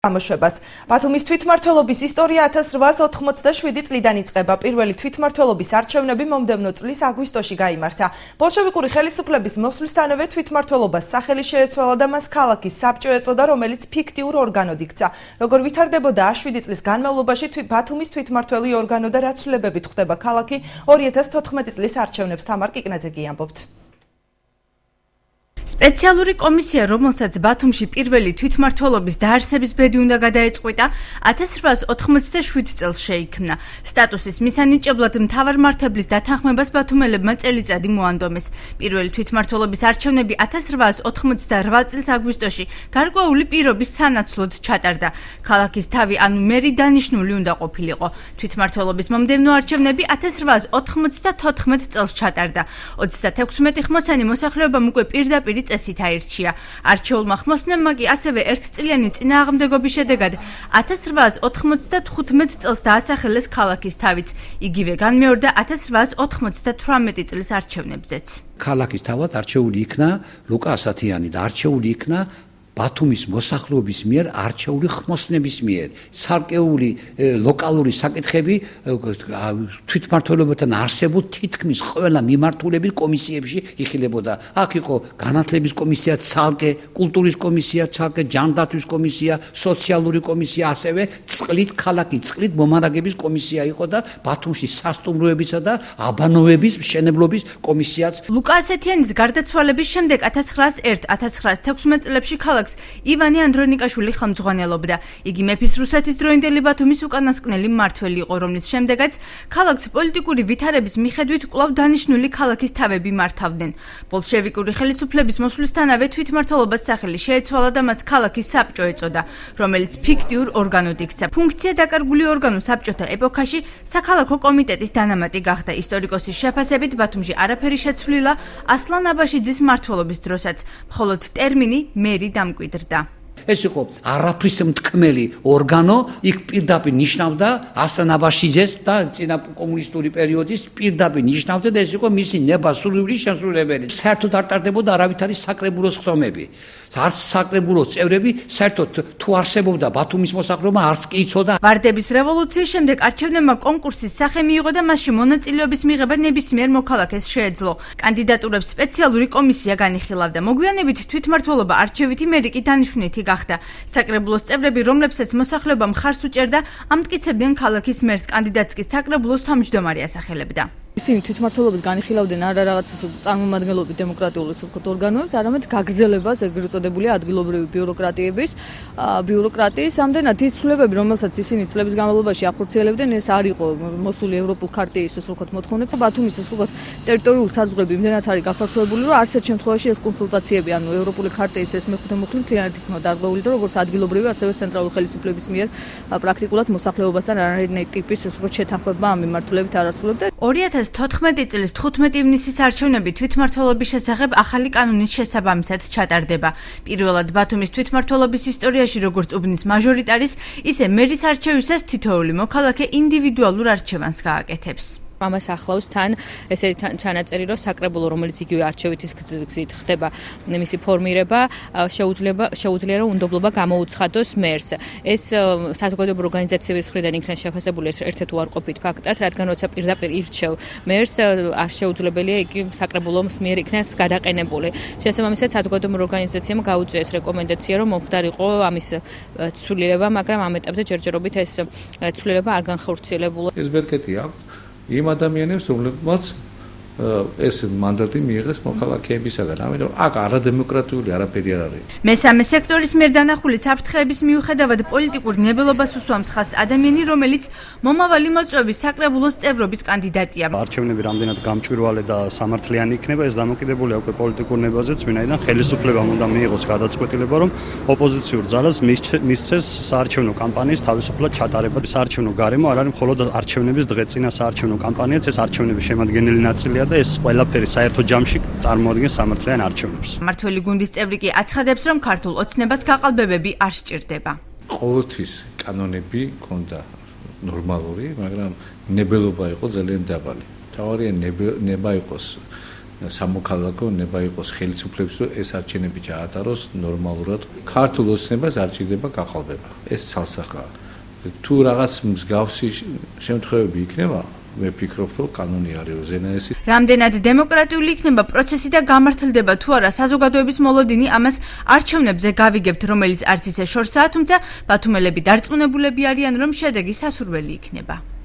გამოშვებას. ბათუმის თვითმმართველობის ისტორია 1887 წლიდან იწყება. პირველი თვითმმართველობის არჩევნები მომდევნო წლის აგვისტოში გაიმართა. ბოლშევიკური ხელისუფლების მოსვლისთანავე თვითმმართველობას სახელი შეეცვალა და მას ქალაქის საბჭო ეწოდა, რომელიც ფიქტიურ ორგანოდ იქცა. როგორ ვითარდებოდა 7 წლის განმავლობაში ბათუმის თვითმმართველი ორგანო და რა ცვლილებებით ხვდება ქალაქი 2014 წლის არჩევნებს თამარ კიკნაძე ამბობთ. სპეციალური კომისია, რომელსაც ბათუმში პირველი თვითმმართველობის დაარსების ბედი უნდა გადაეწყვიტა, 1887 წელს შეიქმნა. სტატუსის მისანიჭებლად მთავარმართებლის დათანხმებას ბათუმელებმა წელიწადი მოანდომეს. პირველი თვითმმართველობის არჩევნები 1888 წლის აგვისტოში გარკვეული პირობის სანაცვლოდ ჩატარდა. ქალაქის თავი, ანუ მერი დანიშნული უნდა ყოფილიყო. თვითმმართველობის მომდევნო არჩევნები 1894 წელს ჩატარდა. 36 ხმოსანი მოსახლეობამ უკვე პირდაპირ წესით აირჩია. არჩეულმა ხმოსნებმა კი ასევე ერთწლიანი წინააღმდეგობის შედეგად 1895 წელს დაასახელეს ქალაქის თავიც. იგივე განმეორდა 1898 წლის არჩევნებზეც. ქალაქის თავად არჩეული იქნა ლუკა ასათიანი და არჩეული იქნა ბათუმის მოსახლეობის მიერ არჩეული ხმოსნების მიერ. ცალკეული ლოკალური საკითხები თვითმმართველობასთან არსებულ თითქმის ყველა მიმართულების კომისიებში იხილებოდა. აქ იყო განათლების კომისია, ცალკე კულტურის კომისია, ცალკე ჯანდაცვის კომისია, სოციალური კომისია, ასევე წყლით ქალაქი, წყლით მომარაგების კომისია იყო და ბათუმში სასტუმროებისა და აბანოების მშენებლობის კომისიაც. ლუკა ასათიანის გარდაცვალების შემდეგ 1901-1916 წლებში ქალაქს ივანე ანდრონიკაშვილი ხელმძღვანელობდა. იგი მეფის რუსეთის დროინდელი ბათუმის უკანასკნელი მმართველი იყო, რომლის შემდეგაც ქალაქს პოლიტიკური ვითარების მიხედვით კვლავ დანიშნული ქალაქის თავები მართავდნენ. ბოლშევიკური ხელისუფლების მოსვლისთანავე თვითმმართველობას სახელი შეეცვალა და მას ქალაქის საბჭო ეწოდა, რომელიც ფიქტიურ ორგანოდ იქცა. ფუნქცია დაკარგული ორგანო საბჭოთა ეპოქაში საქალაქო კომიტეტის დანამატი გახდა. ისტორიკოსის შეფასებით ბათუმში არაფერი შეცვლილა ასლან აბაშიძის მმართველობის დროსაც, მხოლოდ ტერმინი მერი დამკვიდრდა. ეს იყო არაფრის მთქმელი ორგანო, იქ პირდაპირ ნიშნავდა ასლან აბაშიძეს და წინა კომუნისტური პერიოდის პირდაპირ ნიშნავდა და ეს იყო მისი ნება-სურვილი შემსრულებელი. საერთოდ არ ტარდებოდა არავითარი საკრებულოს ხდომები. არც საკრებულოს წევრები საერთოდ თუ არსებობდა ბათუმის მოსახლეობა არც კი იცოდა. ვარდების რევოლუციის შემდეგ არჩევნებმა კონკურსის სახე მიიღო და მასში მონაწილეობის მიღება ნებისმიერ მოქალაქეს შეეძლო. კანდიდატურებს სპეციალური კომისია განიხილავდა. მოგვიანებით თვითმმართველობა არჩევითი მერიკი დანიშნვითი გახდა. საკრებულოს წევრები, რომლებსაც მოსახლეობა მხარს უჭერდა, ამტკიცებდნენ ქალაქის მერს, კანდიდატს კი საკრებულოს თავმჯდომარე ასახელებდა. ისინი თვითმმართველობას განიხილავდნენ არა რაღაც წარმომადგენლობით დემოკრატიული ორგანოებს, არამედ გაგრძელებას, ეგრეთ წოდებული ადგილობრივი ბიუროკრატიის. ამდენად ის ცვლილებები, რომელსაც ისინი წლების განმავლობაში ახორციელებდნენ, ეს არ იყო მოსული ევროპულ ხარტიის მოთხოვნებს. ბათუმის ტერიტორიული საზღვრები იმდენად არის გაფართოებული, რომ არც ერთ შემთხვევაში ეს კონსულტაციები, ანუ ევროპული ხარტიის ეს მეხუთე მუხლი მთლიანად იქნა დარღვეული და როგორც ადგილობრივი, ასევე ცენტრალური ხელისუფლების მიერ პრაქტიკულად მოსახლეობასთან არანაირი ტიპის შეთანხმება ამ მიმართულებით არ არსებობდა. 2014 წლის 15 ივნისის არჩევნები თვითმმართველობის შესახებ ახალი კანონის შესაბამისად ჩატარდება. პირველად ბათუმის თვითმმართველობის ისტორიაში როგორც უბნის მაჟორიტარის, ისე მერის არჩევისას თითოეული მოქალაქე ინდივიდუალურ არჩევანს გააკეთებს. ამას ახლავს თან ესეთი ჩანაწერი, რომ საკრებულო, რომელიც იგივე არჩევითის გზით ხდება მისი ფორმირება, შეუძლია რომ უნდობლობა გამოუცხადოს მერს. ეს საზოგადოებრივი ორგანიზაციების მხრიდან იქნა შეფასებული ერთ-ერთ უარყოფით ფაქტად, რადგან როცა პირდაპირ ირჩევ მერს, არ შეუძლებელია იგი საკრებულოს მიერ იქნას გადაყენებული. შესაბამისად, საზოგადოებრივი ორგანიზაციამ გაუწია ეს რეკომენდაცია, რომ მომხდარიყო ამის ცვლილება, მაგრამ ამ ეტაპზე ჯერჯერობით ეს ცვლილება არ განხორციელებულა. ეს ბერკეტი აქვს იმ ადამიანებს, რომლებმაც ეს მანდატი მიიღეს მოქალაქეებისაგან. ამიტომ აქ არადემოკრატიული არაფერი არ არის. მესამე სექტორის მიერ დანახული საფრთხეების მიუხედავად პოლიტიკურ ნებელობას უსვამს ხაზს ადამიანი, რომელიც მომავალი მოწვევის საკრებულოს წევრობის კანდიდატია. არჩევნები რამდენად გამჭვირვალე და სამართლიანი იქნება, ეს დამოკიდებულია უკვე პოლიტიკურ ნებაზეც, ვინაიდან ხელისუფლებამ უნდა მიიღოს გადაწყვეტილება, რომ ოპოზიციურ ძალას მისცეს საარჩევნო კამპანიის თავისუფლად ჩატარება. საარჩევნო გარემო არ არის მხოლოდ არჩევნების დღეწინა საარჩევნო კამპანიაც, ეს არჩევნების შემადგენელი ნაწილია და ეს ყველაფერი საერთო ჯამში წარმოადგენს სამართლიან არჩევნებს. მმართველი გუნდის წევრი კი აცხადებს, რომ ქართულ ოცნებას გაყალბებები არ სჭირდება. ყოველთვის კანონები ქონდა ნორმალური, მაგრამ ნებელობა იყო ძალიან დაბალი. თავარია ნება იყოს სამოქალაქო ნება იყოს ხელისუფლების, რომ ეს არჩევნები ჩაატაროს ნორმალურად. ქართულ ოცნებას არ ჭირდება გახალბება. ეს ცალსახაა. თუ რაღაც მსგავსი შემთხვევები იქნება, მე ვფიქრობ, რომ კანონი არის უზენაესი. რამდენად დემოკრატიული იქნება პროცესი და გამართლდება თუ არა საზოგადოების მოლოდინი, ამას არჩევნებზე გავიგებთ, რომელიც არც ისე შორსაა, თუმცა ბათუმელები დარწმუნებულები არიან, რომ შედეგი სასურველი იქნება.